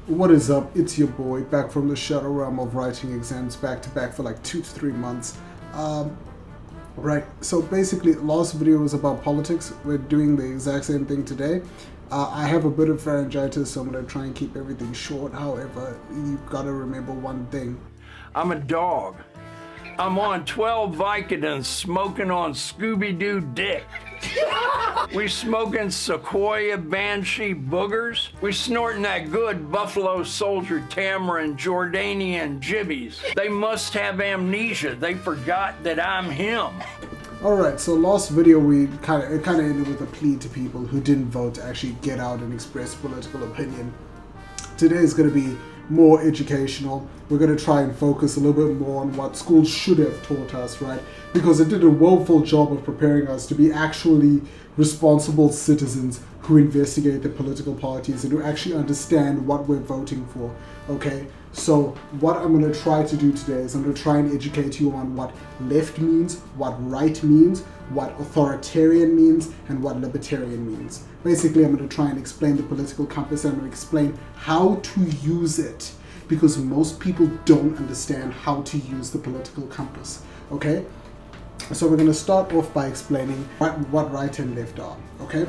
What is up? It's your boy, back from the shadow realm of writing exams back to back for like 2 to 3 months. Right, so basically, last video was about politics. We're doing the exact same thing today. I have a bit of pharyngitis, so I'm going to try and keep everything short. However, you've got to remember one thing. I'm a dog. I'm on 12 Vicodins smoking on Scooby-Doo dick. We smoking Sequoia Banshee boogers. We snorting that good Buffalo Soldier Tamarind Jordanian jibbies. They must have amnesia. They forgot that I'm him. Alright, so last video it kind of ended with a plea to people who didn't vote to actually get out and express political opinion. Today is going to be more educational. We're going to try and focus a little bit more on what schools should have taught us, right? Because it did a woeful job of preparing us to be actually responsible citizens who investigate the political parties and who actually understand what we're voting for, okay? So what I'm going to try to do today is I'm going to try and educate you on what left means, what right means, what authoritarian means, and what libertarian means. Basically, I'm going to try and explain the political compass, and I'm going to explain how to use it, because most people don't understand how to use the political compass, okay? So we're going to start off by explaining what right and left are, okay?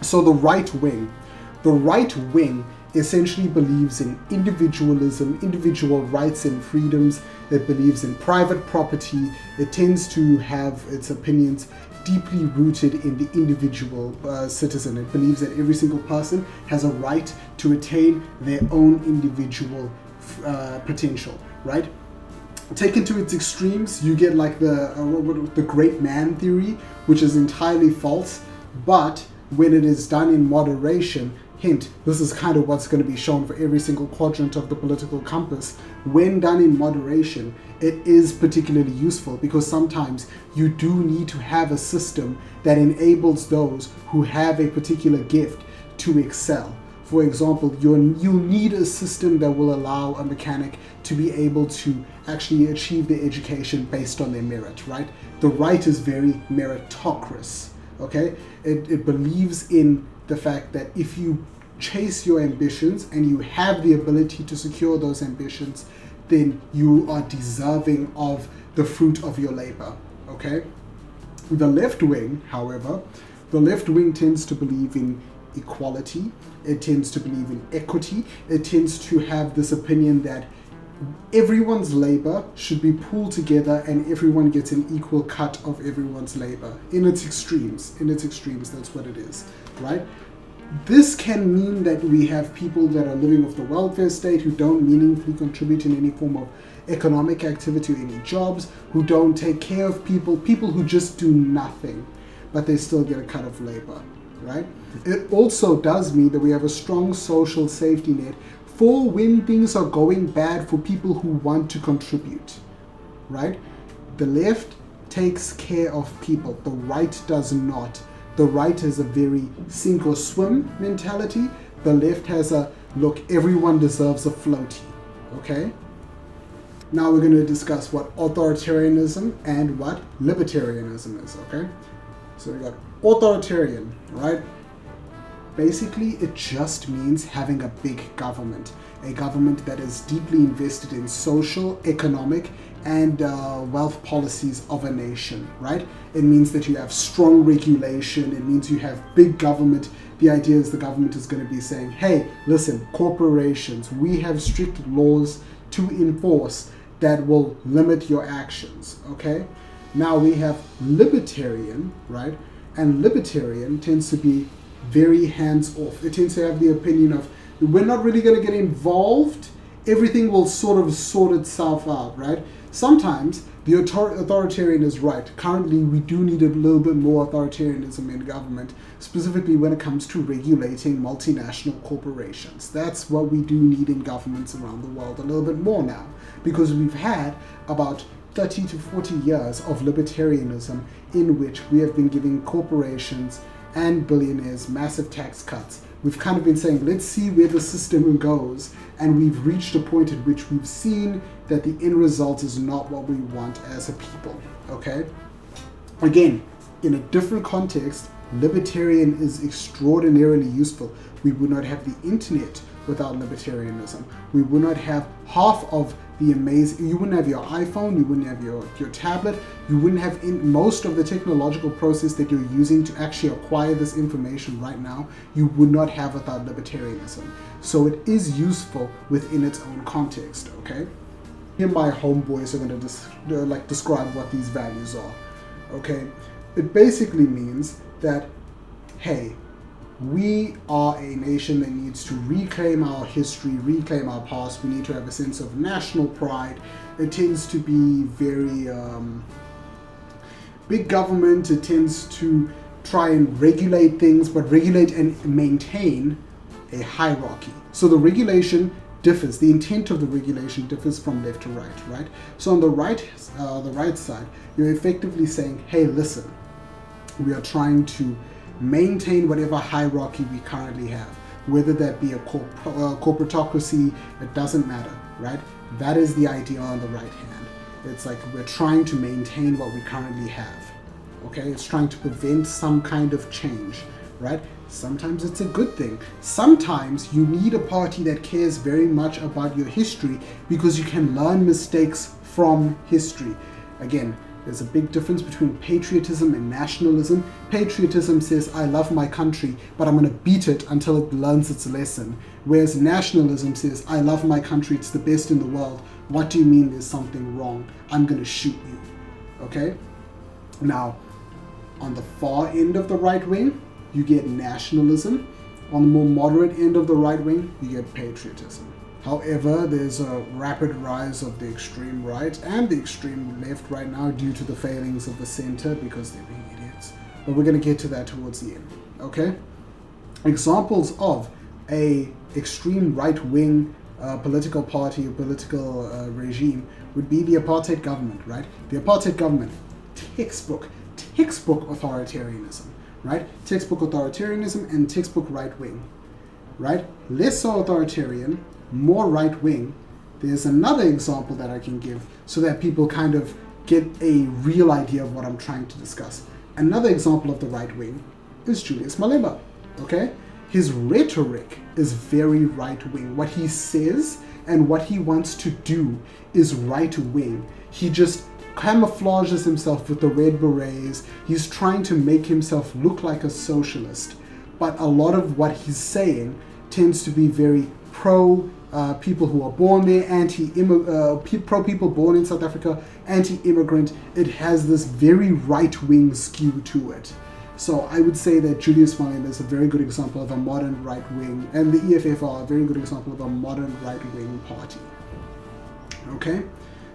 So the right wing essentially believes in individualism, individual rights and freedoms. It believes in private property. It tends to have its opinions deeply rooted in the individual citizen. It believes that every single person has a right to attain their own individual potential, right? Taken to its extremes, you get like the great man theory, which is entirely false, but when it is done in moderation, hint, this is kind of what's going to be shown for every single quadrant of the political compass. When done in moderation, it is particularly useful because sometimes you do need to have a system that enables those who have a particular gift to excel. For example, you'll need a system that will allow a mechanic to be able to actually achieve their education based on their merit, right? The right is very meritocracy, okay? It believes in the fact that if you chase your ambitions and you have the ability to secure those ambitions, then you are deserving of the fruit of your labor, okay? The left wing, however, tends to believe in equality. It tends to believe in equity. It tends to have this opinion that everyone's labor should be pooled together and everyone gets an equal cut of everyone's labor. In its extremes, that's what it is, right? This can mean that we have people that are living off the welfare state who don't meaningfully contribute in any form of economic activity or any jobs, who don't take care of people who just do nothing, but they still get a cut of labor, right? It also does mean that we have a strong social safety net for when things are going bad for people who want to contribute, right? The left takes care of people, the right does not. The right has a very sink or swim mentality. The left has a, look, everyone deserves a floaty, okay? Now we're going to discuss what authoritarianism and what libertarianism is, okay? So we got authoritarian, right? Basically, it just means having a big government, a government that is deeply invested in social, economic, and wealth policies of a nation, right? It means that you have strong regulation. It means you have big government. The idea is the government is going to be saying, hey, listen, corporations, we have strict laws to enforce that will limit your actions, okay? Now we have libertarian, right? And libertarian tends to be very hands-off. It tends to have the opinion of, we're not really going to get involved. Everything will sort of sort itself out, right? Sometimes the authoritarian is right. Currently, we do need a little bit more authoritarianism in government, specifically when it comes to regulating multinational corporations. That's what we do need in governments around the world a little bit more now, because we've had about 30 to 40 years of libertarianism in which we have been giving corporations and billionaires massive tax cuts. We've kind of been saying, let's see where the system goes, and we've reached a point at which we've seen that the end result is not what we want as a people, okay? Again, in a different context, libertarian is extraordinarily useful. We would not have the internet. without libertarianism. We would not have half of the amazing, you wouldn't have your iPhone, you wouldn't have your tablet, you wouldn't have most of the technological process that you're using to actually acquire this information right now, you would not have without libertarianism. So it is useful within its own context, okay? Here my homeboys are going to describe what these values are, okay? It basically means that, hey, we are a nation that needs to reclaim our history, reclaim our past. We need to have a sense of national pride. It tends to be very big government. It tends to try and regulate things, but regulate and maintain a hierarchy. So the regulation differs. The intent of the regulation differs from left to right, right? So on the right side, you're effectively saying, hey, listen, we are trying to maintain whatever hierarchy we currently have, whether that be a corporatocracy, it doesn't matter, right? That is the idea on the right hand. It's like we're trying to maintain what we currently have, okay? It's trying to prevent some kind of change, right? Sometimes it's a good thing. Sometimes you need a party that cares very much about your history because you can learn mistakes from history. Again, there's a big difference between patriotism and nationalism. Patriotism says, I love my country, but I'm going to beat it until it learns its lesson. Whereas nationalism says, I love my country, it's the best in the world. What do you mean there's something wrong? I'm going to shoot you. Okay? Now, on the far end of the right wing, you get nationalism. On the more moderate end of the right wing, you get patriotism. However, there's a rapid rise of the extreme right and the extreme left right now due to the failings of the center because they're being idiots. But we're going to get to that towards the end, okay? Examples of a extreme right-wing political party or political regime would be the apartheid government, right? The apartheid government, textbook authoritarianism, right? Textbook authoritarianism and textbook right-wing, right? Less so authoritarian, more right-wing. There's another example that I can give so that people kind of get a real idea of what I'm trying to discuss. Another example of the right wing is Julius Malema, okay? His rhetoric is very right-wing. What he says and what he wants to do is right-wing. He just camouflages himself with the red berets. He's trying to make himself look like a socialist. But a lot of what he's saying tends to be very pro people who are born there, pro people born in South Africa, anti-immigrant. It has this very right-wing skew to it. So I would say that Julius Malema is a very good example of a modern right-wing, and the EFF are a very good example of a modern right-wing party. Okay?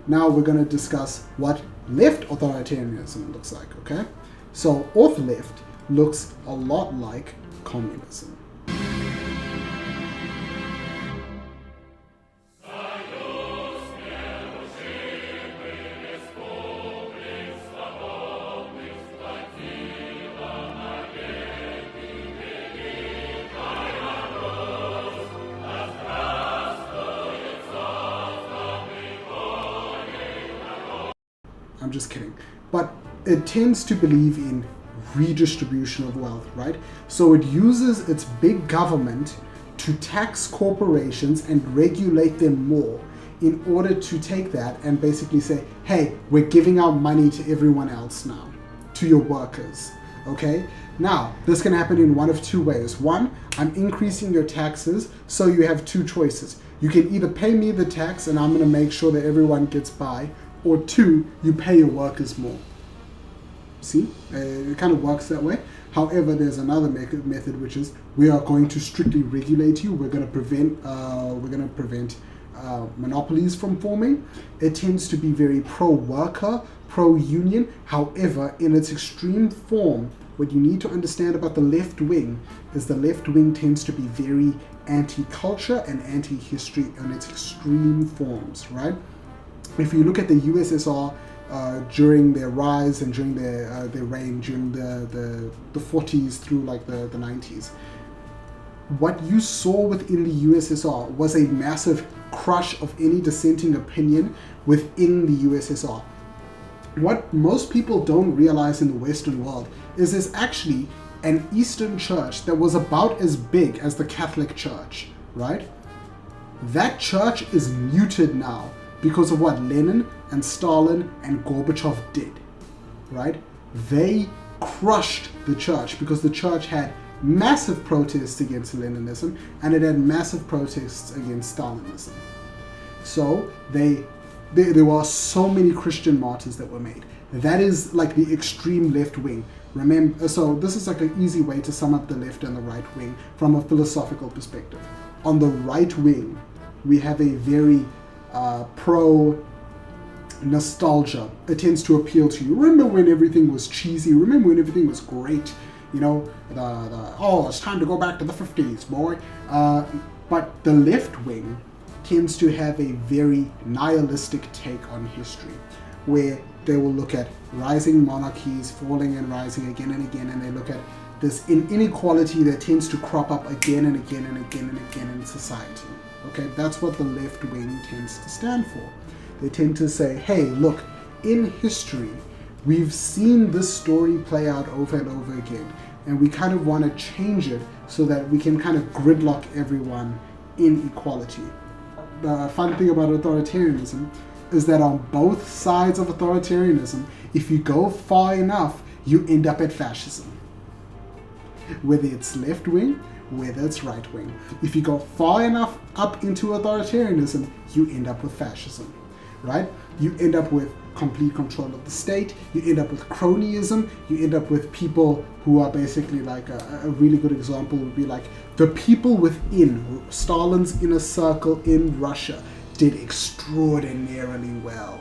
Now we're going to discuss what left authoritarianism looks like, okay? So auth left looks a lot like communism. I'm just kidding. But it tends to believe in redistribution of wealth, right? So it uses its big government to tax corporations and regulate them more in order to take that and basically say, hey, we're giving out money to everyone else now, to your workers, okay? Now, this can happen in one of two ways. One, I'm increasing your taxes, so you have two choices. You can either pay me the tax and I'm gonna make sure that everyone gets by, or two, you pay your workers more. See, it kind of works that way. However, there's another method, which is we are going to strictly regulate you. We're going to prevent monopolies from forming. It tends to be very pro-worker, pro-union. However, in its extreme form, what you need to understand about the left wing is the left wing tends to be very anti-culture and anti-history in its extreme forms, right? If you look at the USSR during their rise and during their reign during the 40s through like the 90s, what you saw within the USSR was a massive crush of any dissenting opinion within the USSR. What most people don't realize in the Western world is there's actually an Eastern church that was about as big as the Catholic Church, right? That church is muted now because of what Lenin and Stalin and Gorbachev did, right? They crushed the church because the church had massive protests against Leninism and it had massive protests against Stalinism. So there were so many Christian martyrs that were made. That is like the extreme left wing. Remember, so this is like an easy way to sum up the left and the right wing from a philosophical perspective. On the right wing, we have a very pro nostalgia. It tends to appeal to you. Remember when everything was cheesy? Remember when everything was great? You know, oh, it's time to go back to the 50s, boy. But the left wing tends to have a very nihilistic take on history, where they will look at rising monarchies, falling and rising again and again, and they look at this inequality that tends to crop up again and again and again and again in society. Okay, that's what the left wing tends to stand for. They tend to say, hey, look, in history, we've seen this story play out over and over again, and we kind of want to change it so that we can kind of gridlock everyone in equality. The fun thing about authoritarianism is that on both sides of authoritarianism, if you go far enough, you end up at fascism. Whether it's left wing, whether it's right wing. If you go far enough up into authoritarianism, you end up with fascism, right? You end up with complete control of the state, you end up with cronyism, you end up with people who are basically like a really good example would be like the people within Stalin's inner circle in Russia did extraordinarily well.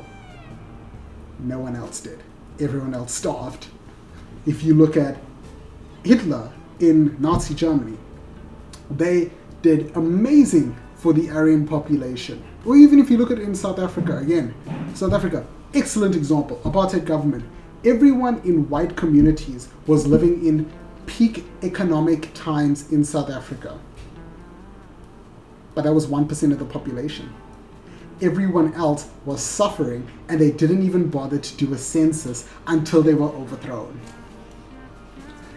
No one else did. Everyone else starved. If you look at Hitler in Nazi Germany, they did amazing for the Aryan population. Or even if you look at it in South Africa, again, South Africa, excellent example, apartheid government. Everyone in white communities was living in peak economic times in South Africa. But that was 1% of the population. Everyone else was suffering, and they didn't even bother to do a census until they were overthrown.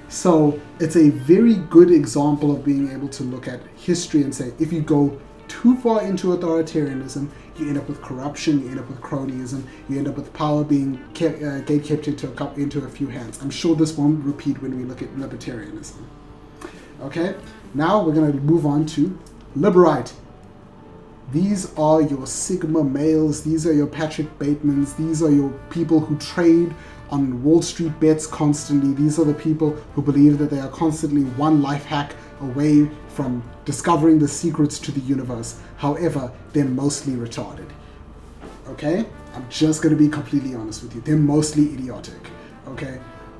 So it's a very good example of being able to look at history and say, if you go too far into authoritarianism, you end up with corruption, you end up with cronyism, you end up with power being gate-kept into a few hands. I'm sure this won't repeat when we look at libertarianism. Okay, now we're going to move on to liberite. These are your Sigma males, these are your Patrick Batemans, these are your people who trade on Wall Street bets constantly. These are the people who believe that they are constantly one life hack away from discovering the secrets to the universe. However, they're mostly retarded. Okay? I'm just going to be completely honest with you. They're mostly idiotic. Okay?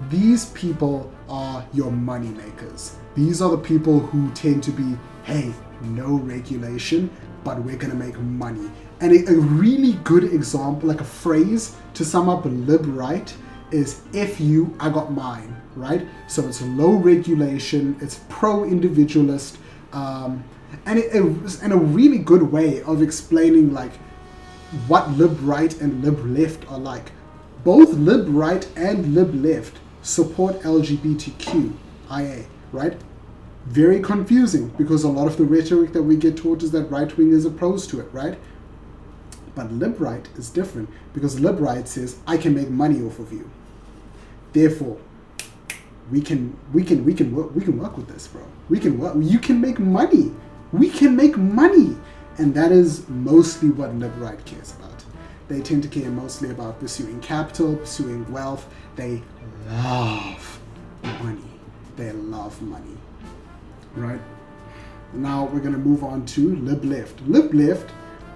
These people are your money makers. These are the people who tend to be, hey, no regulation, but we're going to make money. And a really good example, like a phrase to sum up lib-right, is F you, I got mine, right? So it's low regulation, it's pro-individualist, and a really good way of explaining like what lib-right and lib-left are like. Both lib-right and lib-left support LGBTQIA, right? Very confusing because a lot of the rhetoric that we get taught is that right-wing is opposed to it, right? But lib-right is different because lib-right says, I can make money off of you. Therefore, we can work with this, bro. You can make money. We can make money. And that is mostly what lib-right cares about. They tend to care mostly about pursuing capital, pursuing wealth. They love money. They love money. Right? Now we're going to move on to lib-left. Lib-left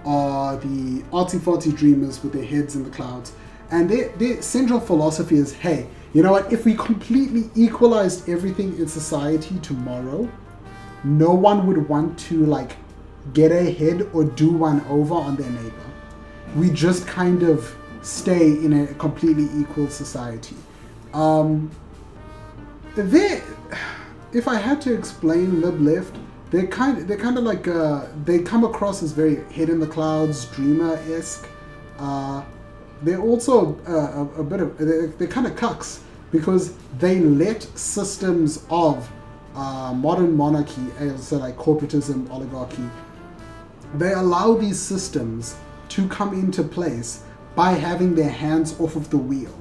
are the artsy-fartsy dreamers with their heads in the clouds. And their central philosophy is, hey, you know what? If we completely equalized everything in society tomorrow, no one would want to like get ahead or do one over on their neighbor. We just kind of stay in a completely equal society. If I had to explain lib-left, they're kind of like they come across as very head in the clouds, dreamer-esque. They're also a bit of they're kind of cucks because they let systems of modern monarchy, so like corporatism, oligarchy, They allow these systems to come into place by having their hands off of the wheel,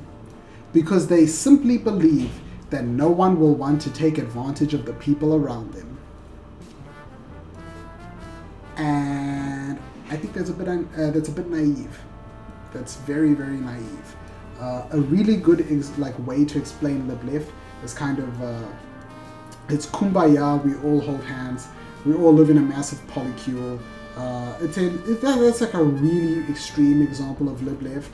because they simply believe that no one will want to take advantage of the people around them. And I think that's a bit naive. That's very, very naive. A really good way to explain lib left is kind of it's kumbaya. We all hold hands. We all live in a massive polycule. That's like a really extreme example of lib left.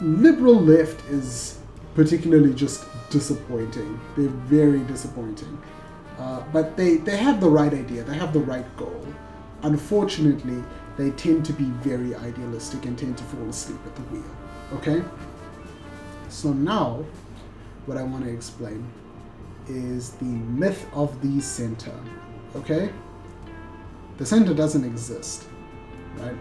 Liberal left is particularly just disappointing. They're very disappointing. But they have the right idea. They have the right goal. Unfortunately, they tend to be very idealistic and tend to fall asleep at the wheel. Okay? So now, what I want to explain is the myth of the center. Okay? The center doesn't exist, right?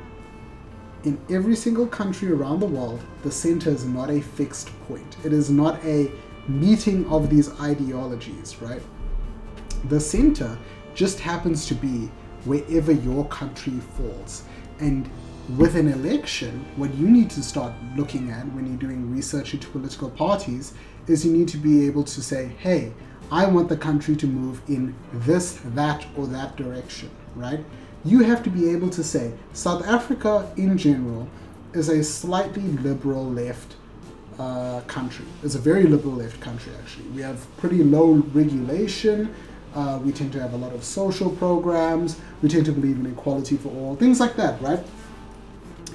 In every single country around the world, the center is not a fixed point. It is not a meeting of these ideologies, right? The center just happens to be wherever your country falls. And with an election, what you need to start looking at when you're doing research into political parties is you need to be able to say, hey, I want the country to move in this, that, or that direction, right? You have to be able to say, South Africa in general is a slightly liberal left country. It's a very liberal left country, actually. We have pretty low regulation. We tend to have a lot of social programs. We tend to believe in equality for all, things like that, right?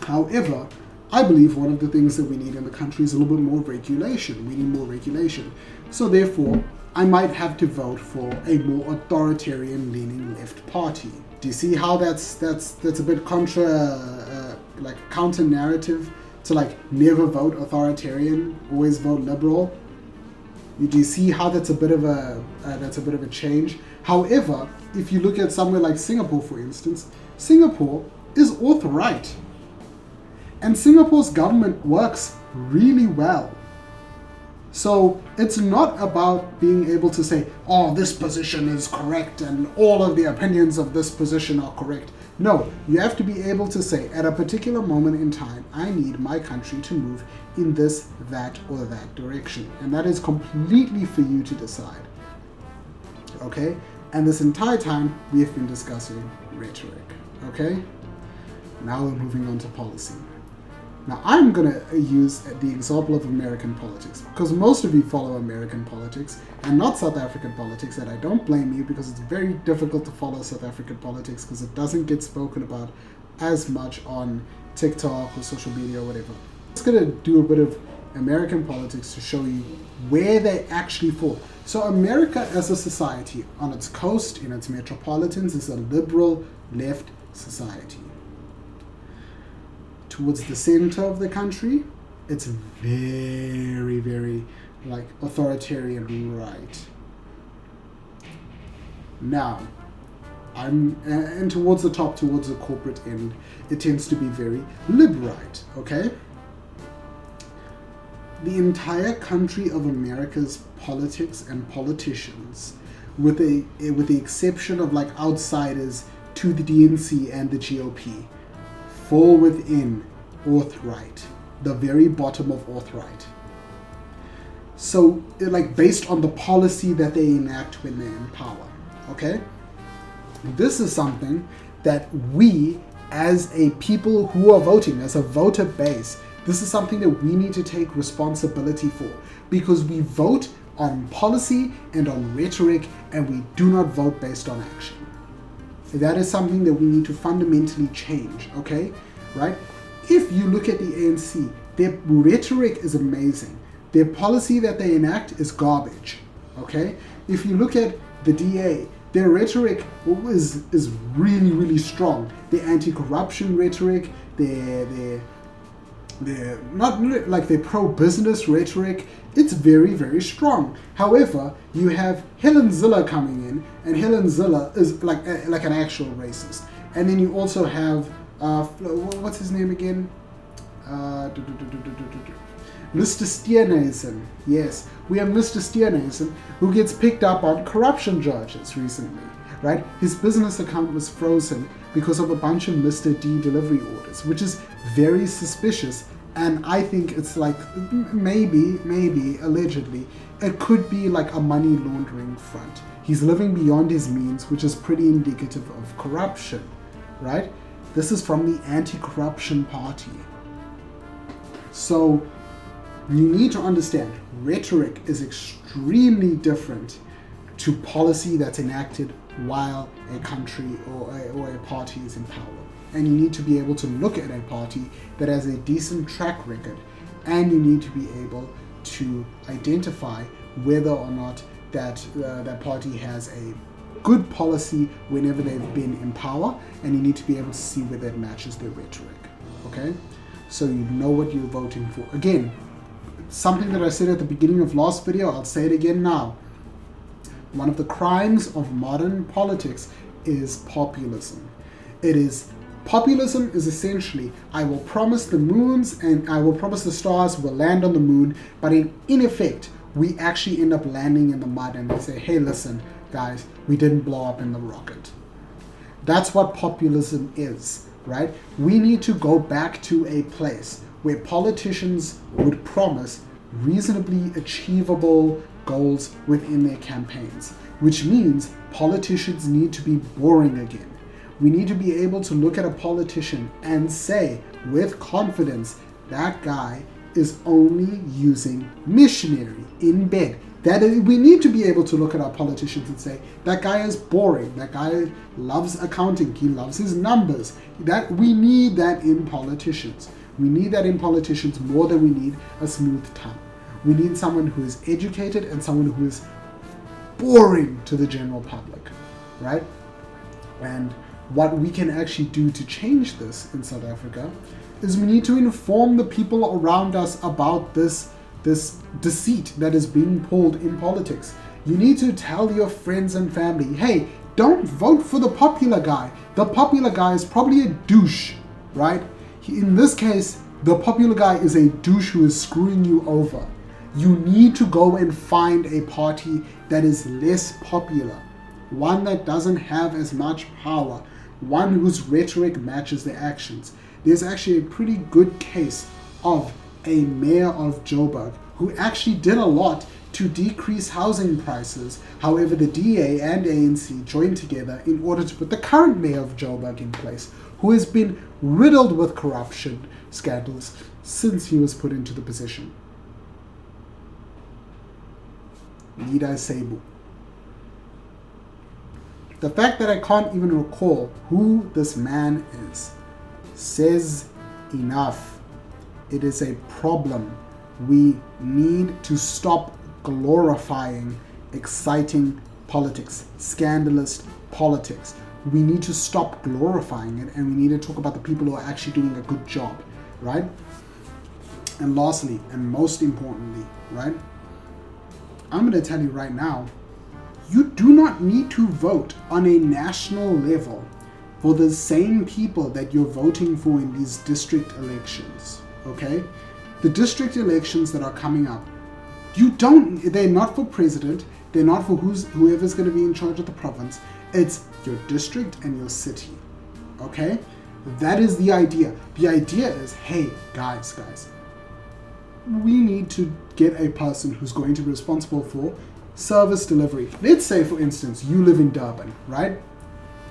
However, I believe one of the things that we need in the country is a little bit more regulation. We need more regulation. So therefore, I might have to vote for a more authoritarian-leaning left party. Do you see how that's a bit counter-narrative to never vote authoritarian, always vote liberal? Do you see how that's a bit of a change? However, if you look at somewhere like Singapore, for instance, Singapore is author-right. And Singapore's government works really well. So it's not about being able to say, oh, this position is correct and all of the opinions of this position are correct. No, you have to be able to say, at a particular moment in time, I need my country to move in this, that, or that direction. And that is completely for you to decide. Okay? And this entire time, we have been discussing rhetoric. Okay? Now we're moving on to policy. Now, I'm going to use the example of American politics, because most of you follow American politics and not South African politics, and I don't blame you, because it's very difficult to follow South African politics because it doesn't get spoken about as much on TikTok or social media or whatever. I'm just going to do a bit of American politics to show you where they actually fall. So America as a society, on its coast, in its metropolitans, is a liberal left society. Towards the center of the country, it's very, very authoritarian right. Now, and towards the top, towards the corporate end, it tends to be very lib-right, okay? The entire country of America's politics and politicians, with the exception of outsiders to the DNC and the GOP, fall within auth-right, the very bottom of auth-right. So, based on the policy that they enact when they're in power, okay? This is something that we, as a people who are voting, as a voter base, this is something that we need to take responsibility for, because we vote on policy and on rhetoric, and we do not vote based on action. That is something that we need to fundamentally change, okay? Right? If you look at the ANC, their rhetoric is amazing. Their policy that they enact is garbage, okay? If you look at the DA, their rhetoric is really, really strong. Their anti-corruption rhetoric, their pro-business rhetoric, it's very, very strong. However, you have Helen Zille coming in, and Helen Zille is like an actual racist. And then you also have, what's his name again? Mr. Steenhuisen. Yes, we have Mr. Steenhuisen, who gets picked up on corruption charges recently. right? His business account was frozen because of a bunch of Mr. D delivery orders, which is very suspicious. And I think it's like, maybe, allegedly, it could be like a money laundering front. He's living beyond his means, which is pretty indicative of corruption, right? This is from the Anti-Corruption Party. So you need to understand, rhetoric is extremely different to policy that's enacted while a country or a party is in power. And you need to be able to look at a party that has a decent track record, and you need to be able to identify whether or not that party has a good policy whenever they've been in power, and you need to be able to see whether it matches their rhetoric, okay? So you know what you're voting for. Again, something that I said at the beginning of last video, I'll say it again now. One of the crimes of modern politics is populism. Populism is essentially, I will promise the moons and I will promise the stars will land on the moon, but in effect, we actually end up landing in the mud, and they say, hey, listen, guys, we didn't blow up in the rocket. That's what populism is, right? We need to go back to a place where politicians would promise reasonably achievable goals within their campaigns, which means politicians need to be boring again. We need to be able to look at a politician and say with confidence, that guy is only using missionary in bed. We need to be able to look at our politicians and say, that guy is boring, that guy loves accounting, he loves his numbers. That we need that in politicians. We need that in politicians more than we need a smooth tongue. We need someone who is educated and someone who is boring to the general public, right? And what we can actually do to change this in South Africa is we need to inform the people around us about this deceit that is being pulled in politics. You need to tell your friends and family, hey, don't vote for the popular guy. The popular guy is probably a douche, right? In this case, the popular guy is a douche who is screwing you over. You need to go and find a party that is less popular, one that doesn't have as much power, one whose rhetoric matches their actions. There's actually a pretty good case of a mayor of Joburg who actually did a lot to decrease housing prices. However, the DA and ANC joined together in order to put the current mayor of Joburg in place, who has been riddled with corruption scandals since he was put into the position. Nida Sebu. The fact that I can't even recall who this man is says enough. It is a problem. We need to stop glorifying exciting politics, scandalous politics. We need to stop glorifying it, and we need to talk about the people who are actually doing a good job, right? And lastly, and most importantly, right? I'm going to tell you right now, you do not need to vote on a national level for the same people that you're voting for in these district elections, okay? The district elections that are coming up, they're not for president, they're not for whoever's going to be in charge of the province. It's your district and your city, okay? That is the idea. The idea is, hey, guys, we need to get a person who's going to be responsible for service delivery. Let's say, for instance, you live in Durban, right?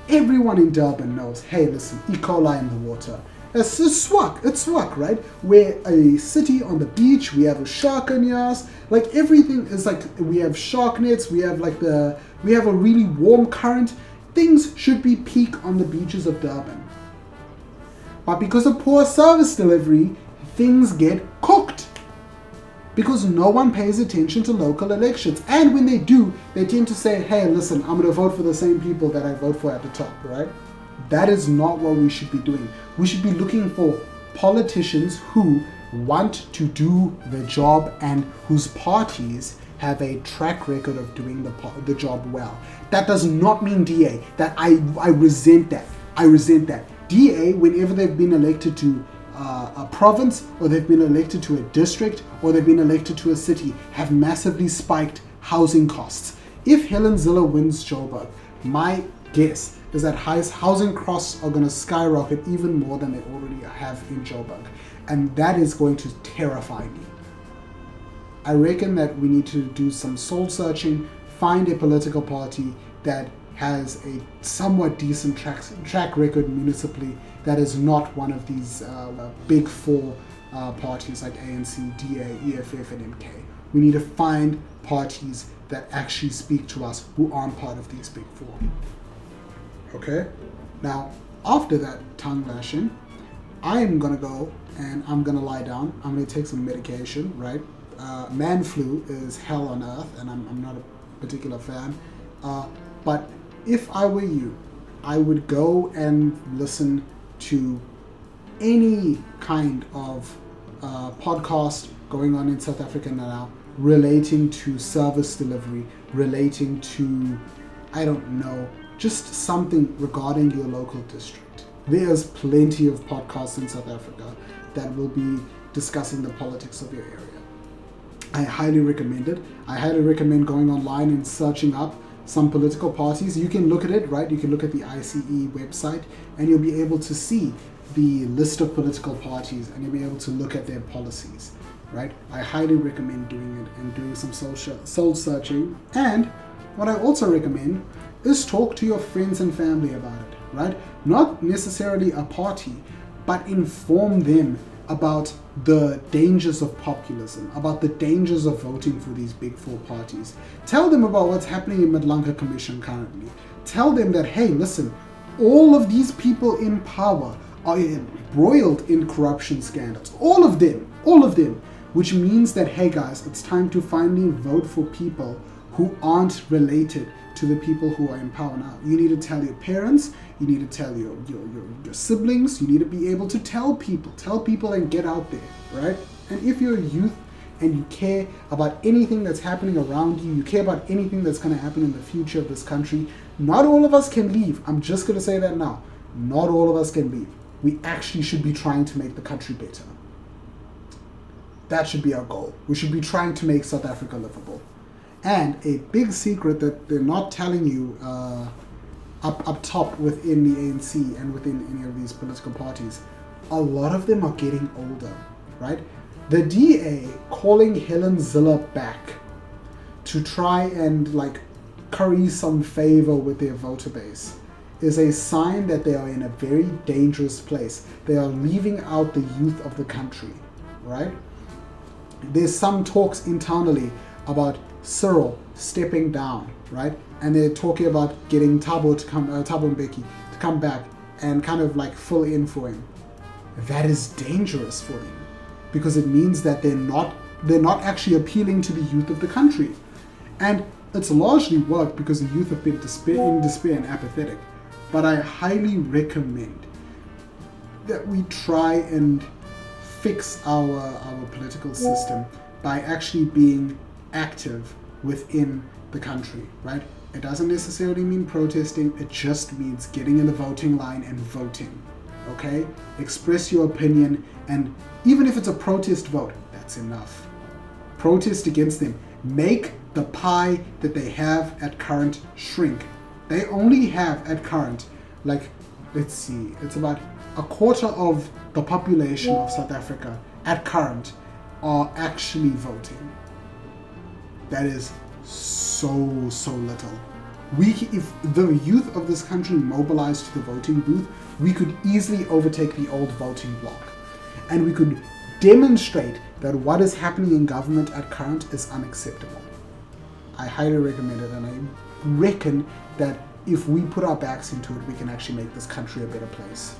Everyone in Durban knows, hey, listen, E. coli in the water. It's swak, right? We're a city on the beach, we have a shark near us, like everything is like, we have shark nets, we have a really warm current. Things should be peak on the beaches of Durban. But because of poor service delivery, things get cooked. Because no one pays attention to local elections. And when they do, they tend to say, hey, listen, I'm going to vote for the same people that I vote for at the top, right? That is not what we should be doing. We should be looking for politicians who want to do the job and whose parties have a track record of doing the job well. That does not mean DA. That I resent that. I resent that. DA, whenever they've been elected to a province, or they've been elected to a district, or they've been elected to a city, have massively spiked housing costs. If Helen Zille wins Joburg, my guess is that housing costs are going to skyrocket even more than they already have in Joburg. And that is going to terrify me. I reckon that we need to do some soul searching, find a political party that has a somewhat decent track record municipally, that is not one of these big four parties like ANC, DA, EFF, and MK. We need to find parties that actually speak to us who aren't part of these big four. Okay? Now, after that tongue lashing, I'm gonna go and I'm gonna lie down. I'm gonna take some medication, right? Man flu is hell on earth, and I'm not a particular fan. But if I were you, I would go and listen to any kind of podcast going on in South Africa now relating to service delivery, relating to, I don't know, just something regarding your local district. There's plenty of podcasts in South Africa that will be discussing the politics of your area. I highly recommend it. I highly recommend going online and searching up some political parties. You can look at it, right? You can look at the ICE website and you'll be able to see the list of political parties and you'll be able to look at their policies, right? I highly recommend doing it and doing some soul searching. And what I also recommend is talk to your friends and family about it, right? Not necessarily a party, but inform them about the dangers of populism, about the dangers of voting for these big four parties. Tell them about what's happening in Madlanka Commission currently. Tell them that, hey, listen, all of these people in power are embroiled in corruption scandals. All of them, which means that, hey guys, it's time to finally vote for people who aren't related to the people who are in power now. You need to tell your parents, you need to tell your siblings, you need to be able to tell people and get out there, right? And if you're a youth and you care about anything that's happening around you, you care about anything that's going to happen in the future of this country, not all of us can leave. I'm just going to say that now. Not all of us can leave. We actually should be trying to make the country better. That should be our goal. We should be trying to make South Africa livable. And a big secret that they're not telling you up top within the ANC and within any of these political parties, a lot of them are getting older, right? The DA calling Helen Zille back to try and curry some favor with their voter base is a sign that they are in a very dangerous place. They are leaving out the youth of the country, right? There's some talks internally about Cyril stepping down, right? And they're talking about getting Thabo Mbeki to come back and kind of fill in for him. That is dangerous for them because it means that they're not actually appealing to the youth of the country. And it's largely worked because the youth have been in despair and apathetic. But I highly recommend that we try and fix our political system by actually being active within the country, right? It doesn't necessarily mean protesting, it just means getting in the voting line and voting, okay? Express your opinion, and even if it's a protest vote, that's enough. Protest against them. Make the pie that they have at current shrink. They only have at current, let's see, it's about a quarter of the population of South Africa at current are actually voting. That is so little. If the youth of this country mobilized to the voting booth, we could easily overtake the old voting bloc. And we could demonstrate that what is happening in government at current is unacceptable. I highly recommend it, and I reckon that if we put our backs into it, we can actually make this country a better place.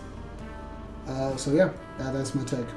So yeah, that's my take.